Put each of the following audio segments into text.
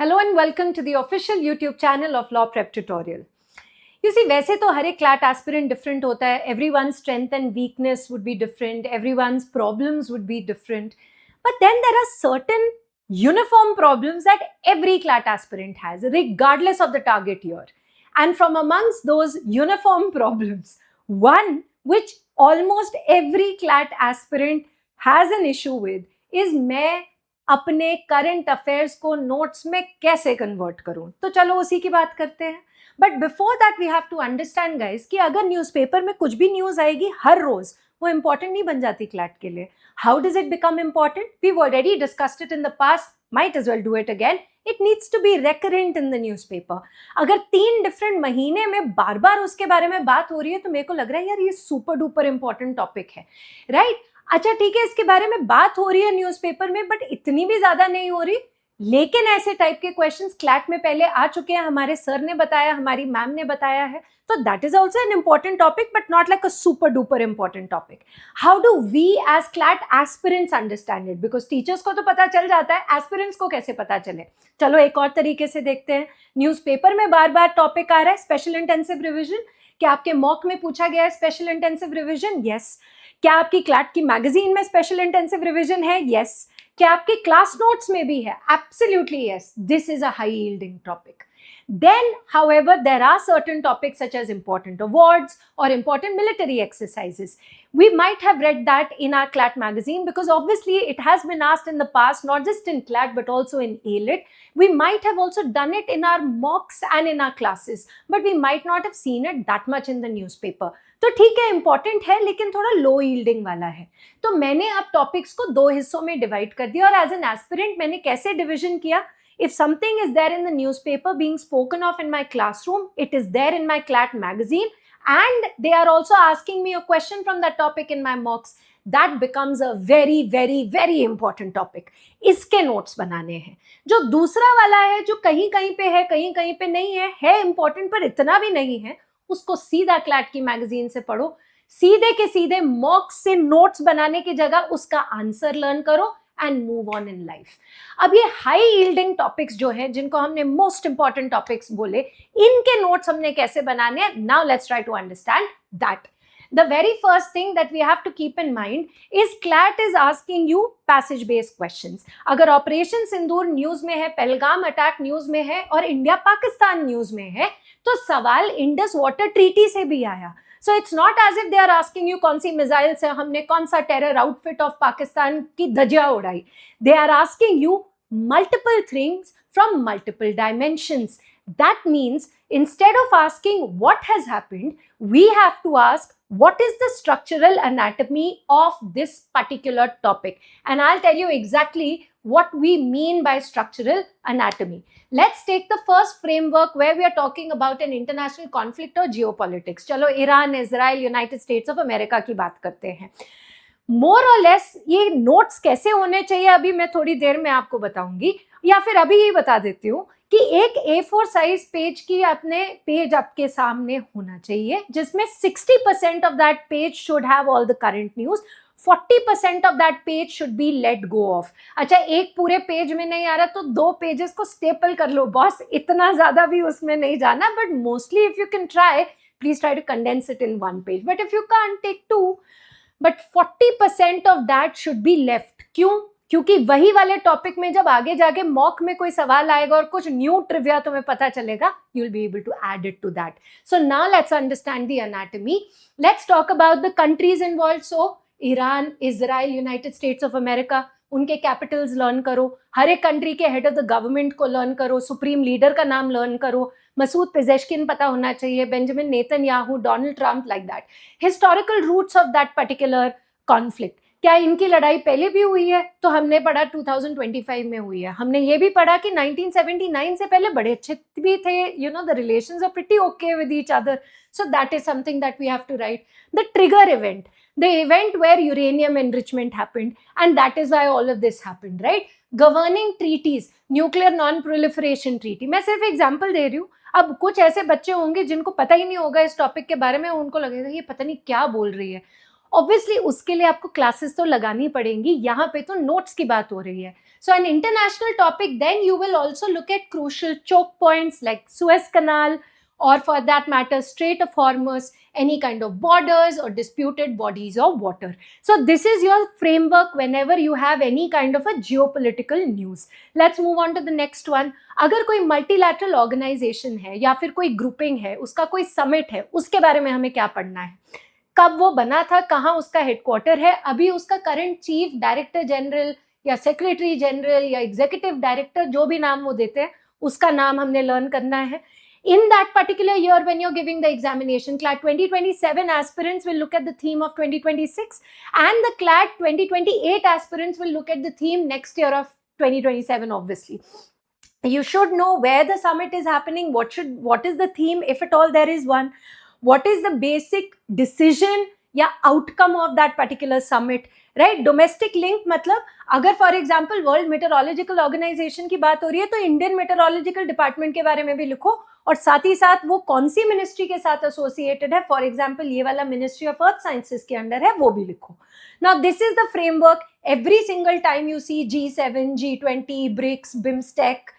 Hello and welcome to the official YouTube channel of Law Prep Tutorial. You see, वैसे तो हर एक CLAT aspirant different होता है. Everyone's strength and weakness would be different. Everyone's problems would be different. But then there are certain uniform problems that every CLAT aspirant has, regardless of the target year. And from amongst those uniform problems, one which almost every CLAT aspirant has an issue with is मैं अपने current affairs को notes में कैसे convert करूं. तो चलो उसी की बात करते हैं. But before that we have to understand guys कि अगर न्यूज़पेपर में कुछ भी न्यूज आएगी हर रोज, वो इंपॉर्टेंट नहीं बन जाती क्लैट के लिए. How does it become important? We already discussed it in the past, might as well do it again. It needs to be recurrent in the newspaper. अगर 3 डिफरेंट महीने में बार बार उसके बारे में बात हो रही है तो मेरे को लग रहा है यार ये सुपर डुपर इंपॉर्टेंट टॉपिक है, राइट? अच्छा ठीक है, इसके बारे में बात हो रही है न्यूज़पेपर में, बट इतनी भी ज्यादा नहीं हो रही. लेकिन ऐसे टाइप के क्वेश्चंस क्लैट में पहले आ चुके हैं, हमारे सर ने बताया, हमारी मैम ने बताया है. तो that is also an important topic, but not like a super duper important topic. How do we as CLAT aspirants understand it? Because teachers को तो पता चल जाता है, एस्पिरेंट्स को कैसे पता चले? चलो एक और तरीके से देखते हैं. न्यूज़पेपर में बार बार टॉपिक आ रहा है स्पेशल इंटेंसिव रिविजन. क्या आपके मॉक में पूछा गया है स्पेशल इंटेंसिव रिविजन? यस. क्या आपकी क्लैट की मैगजीन में स्पेशल इंटेंसिव रिविजन है? यस. क्या आपके क्लास नोट्स में भी है? Absolutely yes. This is a high yielding topic. Then, however, there are certain topics such as important awards or important military exercises. We might have read that in our CLAT magazine because obviously it has been asked in the past, not just in CLAT but also in ALIT. We might have also done it in our mocks and in our classes, but we might not have seen it that much in the newspaper. तो ठीक है, important है लेकिन थोड़ा लो yielding वाला है. तो मैंने अब टॉपिक्स को 2 हिस्सों में डिवाइड कर दिया. और एज एन एस्पिरेंट मैंने कैसे डिविजन किया? If something is there in the newspaper being spoken of in my classroom, it is there in my CLAT magazine, and they are also asking me a question from that topic in my mocks, that becomes a very very very important topic. इसके notes बनाने हैं. जो दूसरा वाला है, जो कहीं कहीं पे है कहीं कहीं पे नहीं है इंपॉर्टेंट पर इतना भी नहीं है, उसको सीधा क्लैट की मैगजीन से पढ़ो. सीधे के सीधे मॉक्स से नोट्स बनाने की जगह उसका आंसर लर्न करो and move on in life. अब ये हाई यील्डिंग टॉपिक्स जो है, जिनको हमने मोस्ट इंपॉर्टेंट टॉपिक्स बोले, इनके नोट्स हमने कैसे बनाने हैं? Now let's try to understand that. The very first thing that we have to keep in mind is CLAT is asking you passage based questions. अगर ऑपरेशन सिंदूर न्यूज में है, Pahalgam attack news में है और इंडिया पाकिस्तान न्यूज में है, तो सवाल इंडस वाटर ट्रीटी से भी आया. So it's not as if they are asking you कौन सी मिसाइल से हमने कौन सा टेरर आउटफिट ऑफ पाकिस्तान की धज्जियां उड़ाई. They are asking you multiple things from multiple dimensions. That means instead of asking what has happened, we have to ask what is the structural anatomy of this particular topic. And I'll tell you exactly what we mean by structural anatomy. Let's take the first framework where we are talking about an international conflict or geopolitics. चलो Iran, Israel, United States of America की बात करते हैं. मोर और less ये notes कैसे होने चाहिए अभी मैं थोड़ी देर में आपको बताऊंगी, या फिर अभी ही बता देती हूँ कि एक A4 साइज पेज की अपने पेज आपके सामने होना चाहिए, जिसमें 60% of that page should have all the current news, 40% of that page should be let go of. अच्छा, एक पूरे पेज में नहीं आ रहा तो 2 पेजेस को स्टेपल कर लो बॉस, इतना ज्यादा भी उसमें नहीं जाना. But mostly if you can try, please try to condense it in 1 page. But if you can't, take 2. But 40% of that should be left. क्यों? क्योंकि वही वाले टॉपिक में जब आगे जाके मॉक में कोई सवाल आएगा और कुछ न्यू ट्रिविया तुम्हें पता चलेगा, you will be able to add it to that. So now let's understand the anatomy. Let's talk about the countries involved. So Iran, Israel, United States of America, उनके कैपिटल्स लर्न करो. हर एक country के head of the government को learn करो. Supreme leader का नाम learn करो. मसूद पेजेश्किन पता होना चाहिए, Benjamin Netanyahu, Donald Trump, like that. Historical roots of that particular conflict. क्या इनकी लड़ाई पहले भी हुई है? तो हमने पढ़ा 2025 में हुई है. हमने ये भी पढ़ा कि 1979 से पहले बड़े अच्छे भी थे. You know, the relations are pretty okay with each other. So that is something that we have to write. The trigger event, the event where uranium enrichment happened, and that is why all of this happened, right? Governing treaties, nuclear non-proliferation treaty. मैं सिर्फ example दे रही हूँ. अब कुछ ऐसे बच्चे होंगे जिनको पता ही नहीं होगा इस टॉपिक के बारे में, उनको लगेगा ये पता नहीं क्या बोल रही है. ऑब्वियसली उसके लिए आपको क्लासेस तो लगानी पड़ेंगी, यहाँ पे तो नोट्स की बात हो रही है. So an international topic, then you will also look at crucial choke points like Suez Canal, or for that matter Strait of Hormuz, any kind of borders or disputed bodies of water. So this is your framework whenever you have any kind of a geopolitical news. Let's move on to the next one. अगर कोई multilateral organization है या फिर कोई grouping है, उसका कोई summit है, उसके बारे में हमें क्या पढ़ना है, कब वो बना था, कहाँ उसका हेडक्वार्टर है, अभी उसका करंट चीफ डायरेक्टर जनरल या सेक्रेटरी जनरल या एग्जीक्यूटिव डायरेक्टर, जो भी नाम वो देते हैं, उसका नाम हमने लर्न करना है. In that particular year when you're giving the examination, CLAT 2027 aspirants will look at the theme of 2026, and the CLAT 2028 aspirants will look at the theme next year of 2027. Obviously, you should know where the summit is happening, what is the theme, if at all there is one, what is the basic decision या outcome of that particular summit, right? Domestic link मतलब अगर for example World Meteorological Organisation की बात हो रही है तो Indian meteorological department के बारे में भी लिखो, और साथ ही साथ वो कौन सी मिनिस्ट्री के साथ एसोसिएटेड है, फॉर एग्जाम्पल ये वाला मिनिस्ट्री ऑफ अर्थ साइंसेस के अंडर है, वो भी लिखो. Now this is the framework. Every single time you see G7, G20, BRICS, BIMSTEC,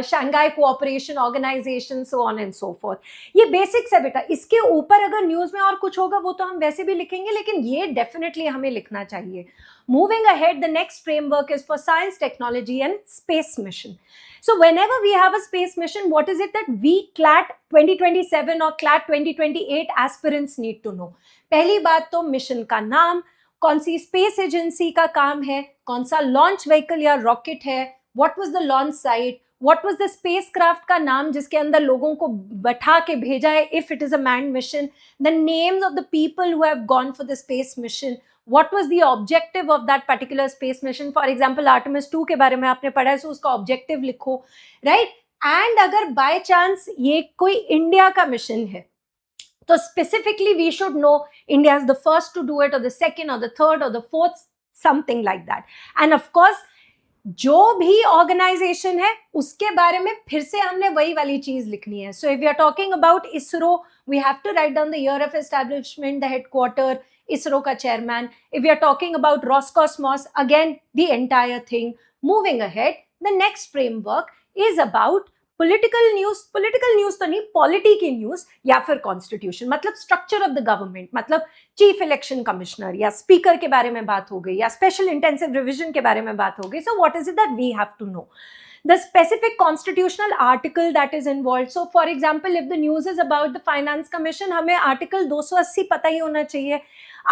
Shanghai Cooperation Organisation, so on and so forth, ये बेसिक्स है बेटा. इसके ऊपर अगर न्यूज में और कुछ होगा वो तो हम वैसे भी लिखेंगे, लेकिन ये डेफिनेटली हमें लिखना चाहिए. Moving ahead, the next framework is for science, technology and space mission. So whenever we have a space mission, what is it that we CLAT 2027 or CLAT 2028 aspirants need to know? पहली बात तो mission का नाम, कौन सी space agency का काम है, कौन सा लॉन्च व्हीकल या रॉकेट है, what was the launch site, what was the spacecraft का नाम जिसके अंदर लोगों को बैठा के भेजा है if it is a manned mission, the names of the people who have gone for the space mission, what was the objective of that particular space mission. For example Artemis 2 के बारे में आपने पढ़ा है, so उसका objective लिखो, right? And अगर by chance ये कोई इंडिया का मिशन है तो specifically we should know India is the first to do it or the second or the third or the fourth, something like that. And of course जो भी organisation है उसके बारे में फिर से हमने वही वाली चीज लिखनी है. So if you are talking about ISRO, we have to write down the year of establishment, the headquarter, ISRO का chairman. If you are talking about Roscosmos, again the entire thing. Moving ahead, the next framework is about political news तो नहीं, polity की news या फिर constitution, मतलब structure of the government, मतलब chief election commissioner या speaker के बारे में बात हो गई या स्पेशल इंटेंसिव रिविजन के बारे में बात हो गई. So what is it that we have to know? The specific constitutional article that is involved. So for example, if the news is about the finance commission, हमें article 280 पता ही होना चाहिए,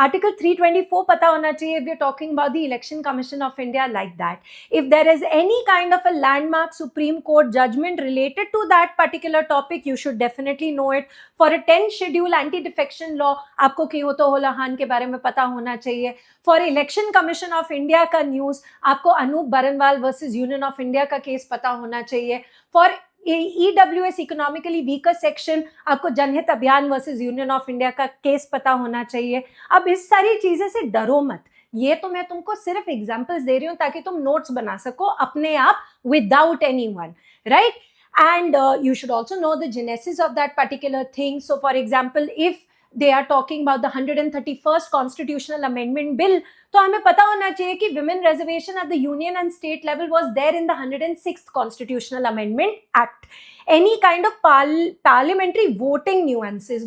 article 324 पता होना चाहिए if we're talking about the election commission of India, like that. If there is any kind of a landmark Supreme Court judgment related to that particular topic, you should definitely know it. For a 10th schedule anti-defection law, आपको कियोतो होलाहान के बारे में पता होना चाहिए. For election commission of India का news, आपको Anoop Baranwal versus Union of India का केस पता होना चाहिए. For EWS economically weaker section, आपको Janhit Abhiyan versus Union of India का केस पता होना चाहिए. अब इस सारी चीजें से डरो मत, ये तो मैं तुमको सिर्फ एग्जांपल्स दे रही हूँ ताकि तुम नोट्स बना सको अपने आप without anyone, right? And you should also know the genesis of that particular thing. So for example, if they are talking about the 131st constitutional amendment bill, तो हमें पता होना चाहिए कि women reservation at the union and state level was there in the 106th constitutional amendment act. Any kind of parliamentary voting nuances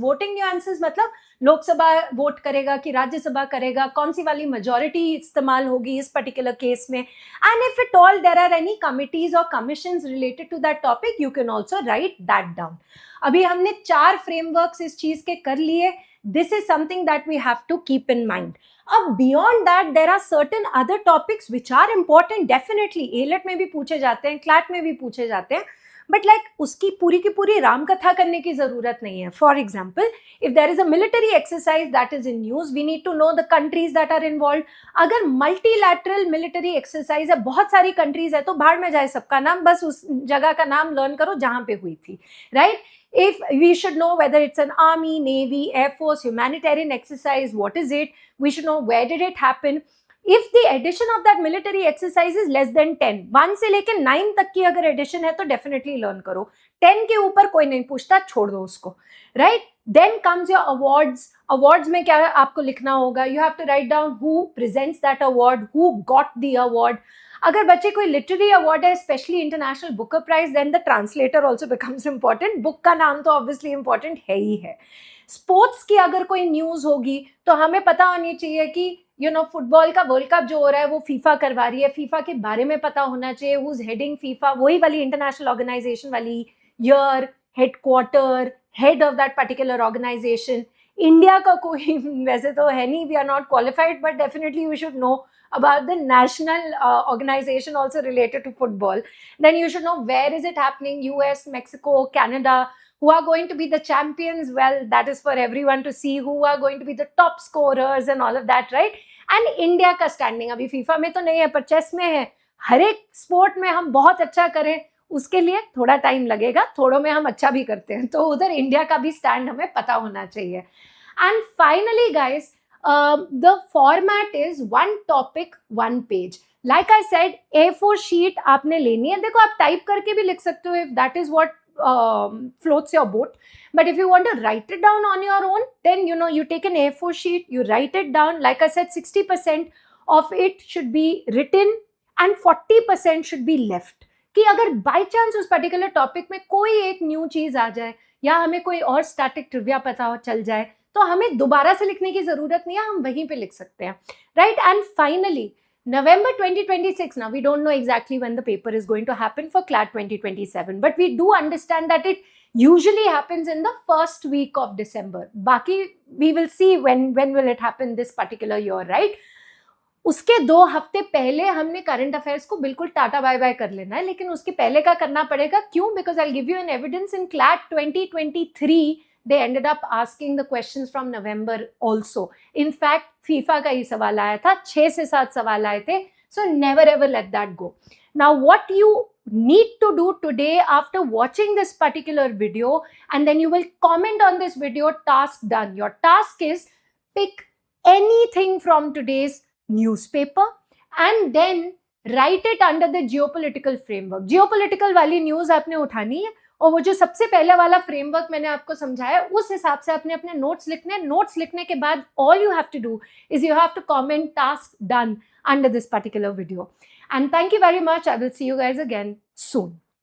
मतलब Lok Sabha vote करेगा कि राज्यसभा करेगा, कौन सी वाली मेजॉरिटी इस्तेमाल होगी इस पर्टिकुलर केस में. And if it all there are any committees और commissions related to that topic, you can also write that down. अभी हमने 4 फ्रेमवर्क्स इस चीज के कर लिए. This is something that we have to keep in mind. अब beyond that there are certain other topics which are important. Definitely एलेट में भी पूछे जाते हैं, क्लैट में भी पूछे जाते हैं, बट लाइक उसकी पूरी की पूरी राम कथा करने की जरूरत नहीं है. For example, if there is a military exercise that is in news, we need to know the countries that are involve. अगर मल्टीलैटरल मिलिट्री एक्सरसाइज है, बहुत सारी कंट्रीज है, तो भाड़ में जाए सबका नाम, बस उस जगह का नाम लर्न करो जहां पे हुई थी, right? If we should know whether it's an army, navy, air force, humanitarian exercise, what is it? We should know where did it happen. If the addition of that military exercise is less than 10, 1 से लेके 9 तक की अगर addition है तो definitely learn करो. 10 के ऊपर कोई नहीं पूछता, छोड़ दो उसको, right? Then comes your awards. Awards में क्या आपको लिखना होगा? You have to write down who presents that award, who got the award. अगर बच्चे कोई लिटरेरी अवार्ड है, specially international Booker prize, then the translator also becomes important. Book का नाम तो ऑब्वियसली इंपॉर्टेंट है ही है. स्पोर्ट्स की अगर कोई न्यूज होगी तो हमें पता होनी चाहिए कि फुटबॉल का वर्ल्ड कप जो हो रहा है वो फीफा करवा रही है, फीफा के बारे में पता होना चाहिए. हु इज हेडिंग फीफा, वही वाली इंटरनेशनल ऑर्गेनाइजेशन वाली year, headquarter, head of that particular organisation. India का कोई वैसे तो है नहीं, we are not qualified, but definitely you should know about the national organization also related to football. Then you should know where is it happening, US, Mexico, Canada, who are going to be the champions. Well, that is for everyone to see, who are going to be the top scorers and all of that, right? And India का standing अभी FIFA में तो नहीं है पर chess में है. हर एक स्पोर्ट में हम बहुत अच्छा करें उसके लिए थोड़ा टाइम लगेगा, थोड़ों में हम अच्छा भी करते हैं, तो उधर इंडिया का भी स्टैंड हमें पता होना चाहिए. And finally guys, the format is one topic, one page. Like I said, A4 sheet आपने लेनी है. देखो आप टाइप करके भी लिख सकते हो if that is what floats your boat. But if you want to write it down on your own, then you take an A4 sheet, you write it down. Like I said, 60% of it should be written and 40% should be left. कि अगर by chance उस particular topic में कोई एक new चीज आ जाए या हमें कोई और स्टैटिक ट्रिविया पता चल जाए तो हमें दोबारा से लिखने की जरूरत नहीं है, हम वहीं पे लिख सकते हैं, right. And finally November 2026, now we don't know exactly when the paper is going to happen for CLAT 2027, but we do understand that it usually happens in the first week of December. Baki we will see when will it happen this particular year, right? उसके 2 हफ्ते पहले हमने current affairs को बिल्कुल tata bye bye कर लेना है, लेकिन उसके पहले का करना पड़ेगा. क्यों? Because I give you an evidence in CLAT 2023 they ended up asking the questions from November also. In fact, FIFA का ही सवाल आया था, 6 से 7 सवाल आए थे. So never ever let that go. Now what you need to do today after watching this particular video, and then you will comment on this video, task done. Your task is pick anything from today's newspaper and then write it under the geopolitical framework. Geopolitical वाली news आपने उठानी है और वो जो सबसे पहले वाला फ्रेमवर्क मैंने आपको समझाया उस हिसाब से आपने अपने नोट्स लिखने हैं. नोट्स लिखने के बाद all you have to do is you have to comment task done under this particular video. And thank you very much. I will see you guys again soon.